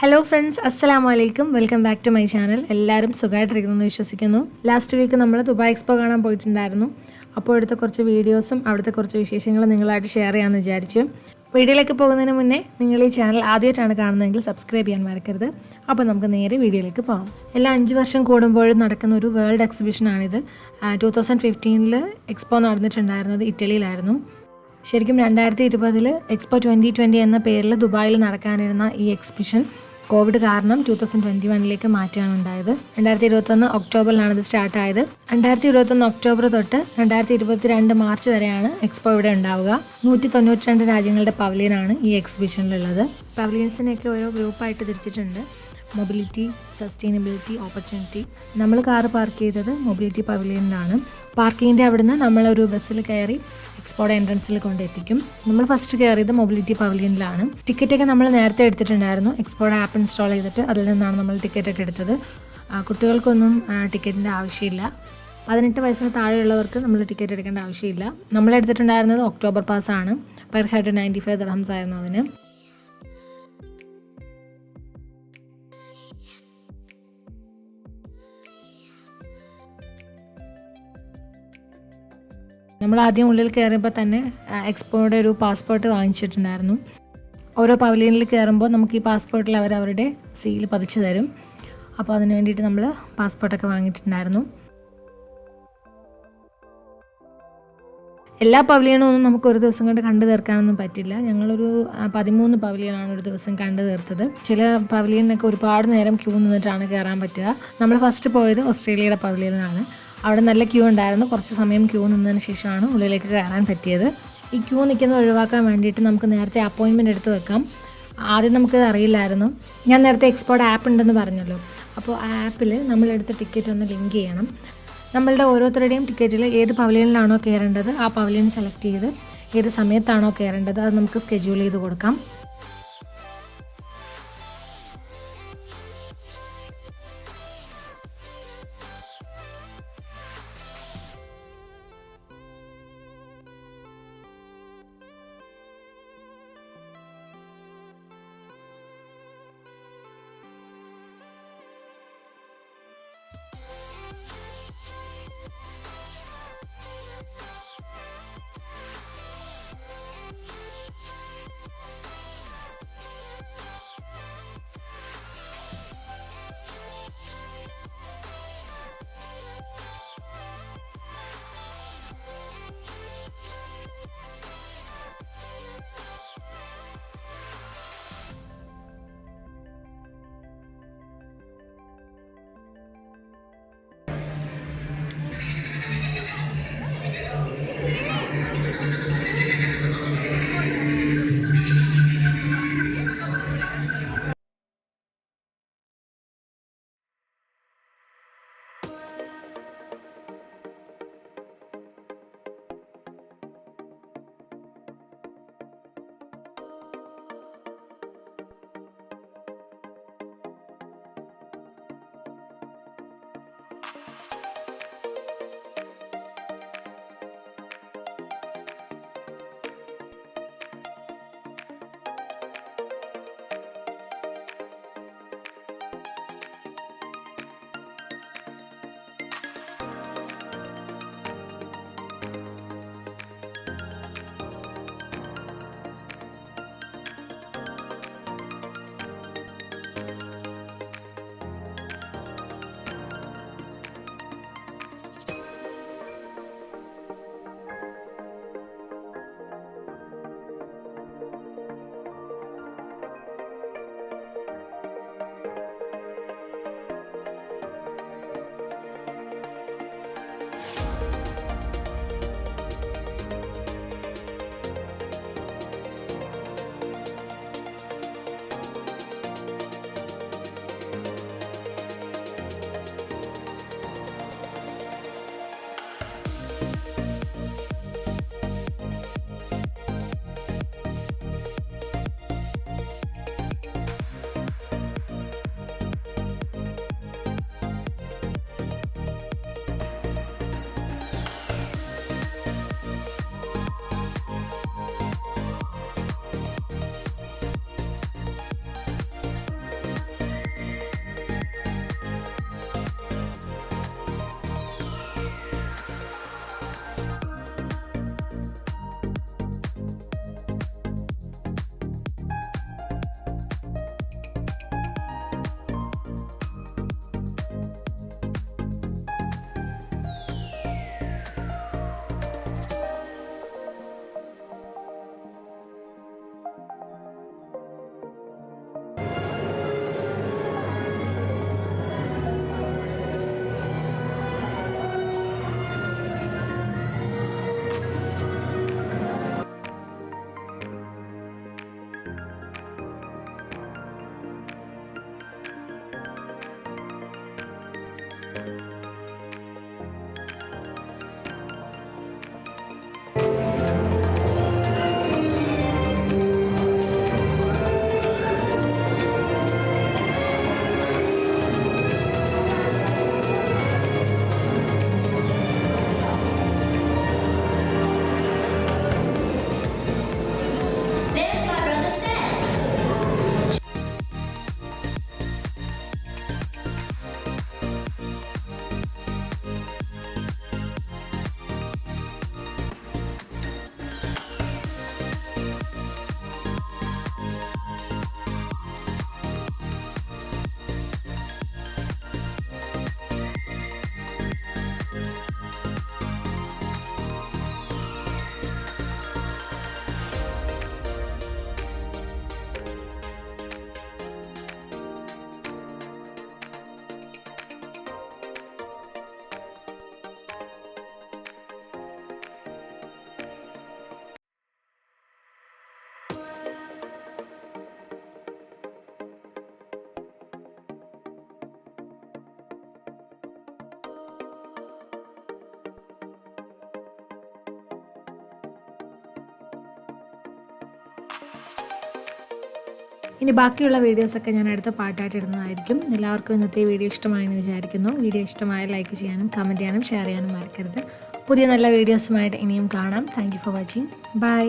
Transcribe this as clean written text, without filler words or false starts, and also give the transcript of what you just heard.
Hello friends, Assalamu alaikum. Welcome back to my channel. എല്ലാവരും സുഖമായിട്ടിരിക്കുന്നു വിശ്വസിക്കുന്നു. ലാസ്റ്റ് വീക്ക് നമ്മൾ ദുബായ് എക്സ്പോ കാണാൻ പോയിട്ടുണ്ടായിരുന്നു. അപ്പോൾ അടുത്ത കുറച്ച് വീഡിയോസും അവിടുത്തെ കുറച്ച് വിശേഷങ്ങളും നിങ്ങളായിട്ട് ഷെയർ ചെയ്യാമെന്ന് വിചാരിച്ചു. വീഡിയോയിലേക്ക് പോകുന്നതിന് മുന്നേ നിങ്ങൾ ഈ ചാനൽ ആദ്യമായിട്ടാണ് കാണുന്നതെങ്കിൽ സബ്സ്ക്രൈബ് ചെയ്യാൻ മറക്കരുത്. അപ്പോൾ നമുക്ക് നേരെ വീഡിയോയിലേക്ക് പോകാം. എല്ലാ 5 വർഷം കൂടുമ്പോഴും നടക്കുന്ന ഒരു വേൾഡ് എക്സിബിഷനാണിത്. 2015 എക്സ്പോ നടന്നിട്ടുണ്ടായിരുന്നത് ഇറ്റലിയിലായിരുന്നു. ശരിക്കും 2020 എക്സ്പോ 2020 എന്ന പേരിൽ ദുബായിൽ നടക്കാനിരുന്ന ഈ എക്സിബിഷൻ കോവിഡ് കാരണം 2021 മാറ്റാണ് ഉണ്ടായത്. 2021 ഒക്ടോബറിലാണ് ഇത് സ്റ്റാർട്ടായത്. 2021 ഒക്ടോബർ തൊട്ട് 2022 മാർച്ച് വരെയാണ് എക്സ്പോ ഇവിടെ ഉണ്ടാവുക. 192 രാജ്യങ്ങളുടെ പവലിയനാണ് ഈ എക്സിബിഷനിലുള്ളത്. പവലിയൻസിനെയൊക്കെ ഓരോ ഗ്രൂപ്പായിട്ട് തിരിച്ചിട്ടുണ്ട്. Mobility, sustainability, opportunity. നമ്മൾ കാറ് പാർക്ക് ചെയ്തത് മൊബിലിറ്റി പവലിയനിലാണ്. പാർക്കിങ്ങിൻ്റെ അവിടുന്ന് നമ്മളൊരു ബസ്സിൽ കയറി എക്സ്പോയുടെ എൻട്രൻസിൽ കൊണ്ടെത്തിക്കും. നമ്മൾ ഫസ്റ്റ് കയറിയത് മൊബിലിറ്റി പവലിയനിലാണ്. ടിക്കറ്റൊക്കെ നമ്മൾ നേരത്തെ എടുത്തിട്ടുണ്ടായിരുന്നു. എക്സ്പോയുടെ ആപ്പ് ഇൻസ്റ്റാൾ ചെയ്തിട്ട് അതിൽ നിന്നാണ് നമ്മൾ ടിക്കറ്റൊക്കെ എടുത്തത്. കുട്ടികൾക്കൊന്നും ടിക്കറ്റിൻ്റെ ആവശ്യമില്ല. 18 വയസ്സിന് താഴെയുള്ളവർക്ക് നമ്മൾ ടിക്കറ്റ് എടുക്കേണ്ട ആവശ്യമില്ല. നമ്മൾ എടുത്തിട്ടുണ്ടായിരുന്നത് ഒക്ടോബർ പാസ്സാണ്. പെർ ഹെഡ് 95 ദിർഹംസ് ആയിരുന്നു അതിന്. നമ്മൾ ആദ്യം ഉള്ളിൽ കയറിയപ്പോൾ തന്നെ എക്സ്പോയുടെ ഒരു പാസ്പോർട്ട് വാങ്ങിച്ചിട്ടുണ്ടായിരുന്നു. ഓരോ പവലിയനിൽ കയറുമ്പോൾ നമുക്ക് ഈ പാസ്പോർട്ടിൽ അവരുടെ സീൽ പതിച്ചു തരും. അപ്പോൾ അതിന് വേണ്ടിയിട്ട് നമ്മൾ പാസ്പോർട്ടൊക്കെ വാങ്ങിയിട്ടുണ്ടായിരുന്നു. എല്ലാ പവലിയനും ഒന്നും നമുക്ക് ഒരു ദിവസം കൊണ്ട് കണ്ടു തീർക്കാനൊന്നും പറ്റില്ല. ഞങ്ങളൊരു 13 പവലിയനാണ് ഒരു ദിവസം കണ്ടു തീർത്തത്. ചില പവലിയനൊക്കെ ഒരുപാട് നേരം ക്യൂ നിന്നിട്ടാണ് കയറാൻ പറ്റുക. നമ്മൾ ഫസ്റ്റ് പോയത് ഓസ്ട്രേലിയയുടെ പവലിയനാണ്. അവിടെ നല്ല ക്യൂ ഉണ്ടായിരുന്നു. കുറച്ച് സമയം ക്യൂ നിന്നതിന് ശേഷമാണ് ഉള്ളിലേക്ക് കയറാൻ പറ്റിയത്. ഈ ക്യൂ നിൽക്കുന്നത് ഒഴിവാക്കാൻ വേണ്ടിയിട്ട് നമുക്ക് നേരത്തെ അപ്പോയിൻമെൻറ്റ് എടുത്ത് വെക്കാം. ആദ്യം നമുക്കത് അറിയില്ലായിരുന്നു. ഞാൻ നേരത്തെ എക്സ്പോയുടെ ആപ്പ് ഉണ്ടെന്ന് പറഞ്ഞല്ലോ. അപ്പോൾ ആ ആപ്പിൽ നമ്മളെടുത്ത ടിക്കറ്റ് ഒന്ന് ലിങ്ക് ചെയ്യണം. നമ്മളുടെ ഓരോരുത്തരുടെയും ടിക്കറ്റിൽ ഏത് പവലിയനിലാണോ കയറേണ്ടത് ആ പവലിയൻ സെലക്ട് ചെയ്ത് ഏത് സമയത്താണോ കയറേണ്ടത് അത് നമുക്ക് സ്കെഡ്യൂൾ ചെയ്ത് കൊടുക്കാം. ഇനി ബാക്കിയുള്ള വീഡിയോസൊക്കെ ഞാൻ അടുത്ത പാർട്ടായിട്ട് ഇടുന്നതായിരിക്കും. എല്ലാവർക്കും ഇന്നത്തെ വീഡിയോ ഇഷ്ടമായെന്ന് വിചാരിക്കുന്നു. വീഡിയോ ഇഷ്ടമായ ലൈക്ക് ചെയ്യാനും കമൻറ്റ് ചെയ്യാനും ഷെയർ ചെയ്യാനും മറക്കരുത്. പുതിയ നല്ല വീഡിയോസുമായിട്ട് ഇനിയും കാണാം. Thank you for watching. By.